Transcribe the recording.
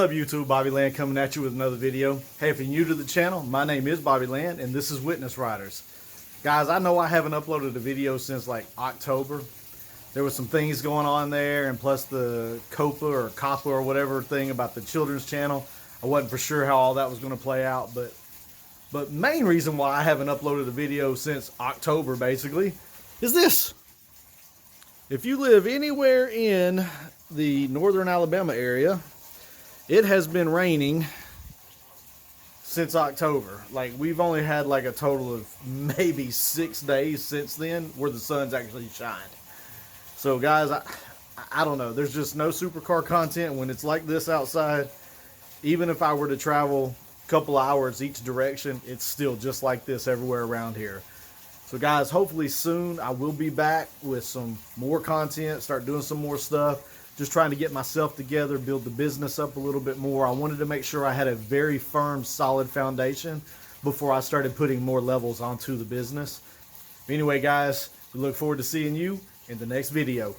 up, YouTube? Bobby Land coming at you with another video. Hey, if you're new to the channel, my name is Bobby Land and this is Witness Riders. Guys, I know I haven't uploaded a video since like October. There was some things going on there, and plus the COPA or whatever thing about the children's channel. I wasn't for sure how all that was going to play out, but main reason why I haven't uploaded a video since October basically is this. If you live anywhere in the northern Alabama area, it has been raining since October. Like, we've only had like a total of maybe 6 days since then where the sun's actually shined. So guys, I don't know. There's just no supercar content when it's like this outside. Even if I were to travel a couple hours each direction, it's still just like this everywhere around here. So guys, hopefully soon I will be back with some more content, start doing some more stuff. Just trying to get myself together, build the business up a little bit more. I wanted to make sure I had a very firm, solid foundation before I started putting more levels onto the business. Anyway, guys, we look forward to seeing you in the next video.